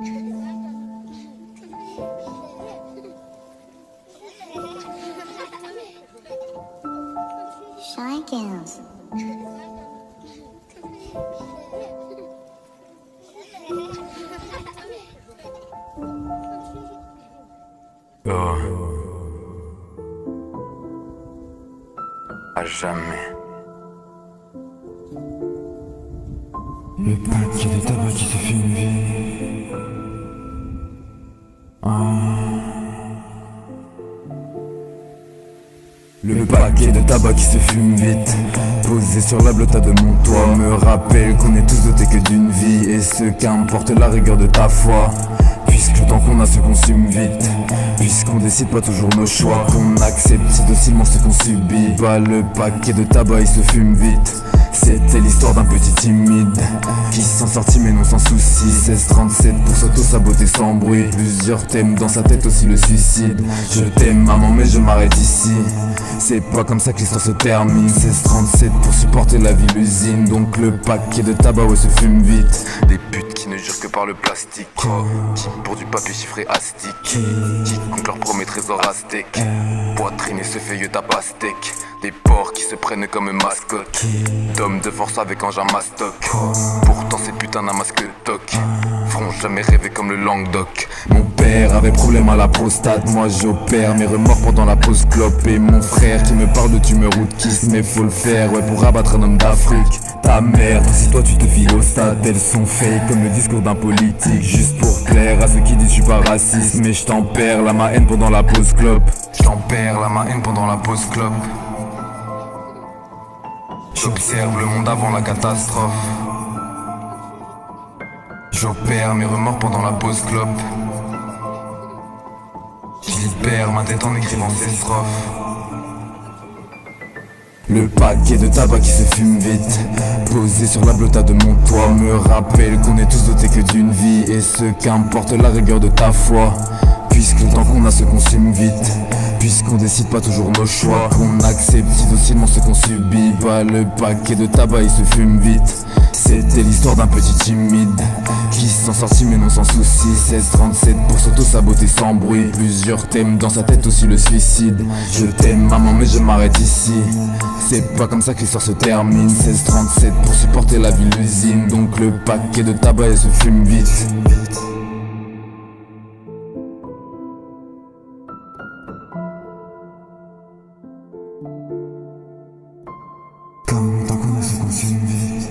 Shikers. À jamais. Le paquet de tabac qui se fume vite. Le paquet de tabac qui se fume vite, posé sur la blotta de mon toit, me rappelle qu'on est tous dotés que d'une vie, et ce qu'importe la rigueur de ta foi. Puisque le temps qu'on a se consume vite, puisqu'on décide pas toujours nos choix, qu'on accepte si docilement ce qu'on subit. Bah le paquet de tabac il se fume vite. C'était l'histoire d'un petit timide qui s'en sortit mais non sans souci. 16-37 pour s'auto-saboter sans bruit. Plusieurs thèmes dans sa tête, aussi le suicide. Je t'aime maman mais je m'arrête ici. C'est pas comme ça que l'histoire se termine. 16-37 pour supporter la vie, l'usine. Donc le paquet de tabac ouais se fume vite. Des putes qui ne jurent que par le plastique, qui pour du papier chiffré astique, qui comptent leur premier trésor aztèque. Poitrine et ce feuille à pastèque. Des porcs qui se prennent comme mascotte, d'hommes de force avec engin mastoc. Pourtant ces putains d'un masque toc feront jamais rêver comme le Languedoc. Mon père avait problème à la prostate, moi j'opère mes remords pendant la pause clope. Et mon frère qui me parle de tumeur ou de kiss, mais faut le faire ouais pour abattre un homme d'Afrique. Ta mère, si toi tu te files au stade, elles sont fake comme le discours d'un politique. Juste pour plaire à ceux qui disent je suis pas raciste, mais je t'en perds là ma haine pendant la pause clope. Je t'en perds là ma haine pendant la pause clope. J'observe le monde avant la catastrophe. J'opère mes remords pendant la pause clope. Je libère ma tête en écrivant ces strophes. Le paquet de tabac qui se fume vite, posé sur la blotta de mon toit, me rappelle qu'on est tous dotés que d'une vie, et ce qu'importe la rigueur de ta foi. Puisque le temps qu'on a se consume vite, puisqu'on décide pas toujours nos choix, qu'on accepte si docilement ce qu'on subit. Bah le paquet de tabac il se fume vite. C'était l'histoire d'un petit timide qui s'en sortit mais non sans souci. 16-37 pour s'auto-saboter sans bruit. Plusieurs thèmes dans sa tête, aussi le suicide. Je t'aime maman mais je m'arrête ici. C'est pas comme ça que l'histoire se termine. 16-37 pour supporter la vie, l'usine. Donc le paquet de tabac il se fume vite. Comme le temps qu'on a se consume vite.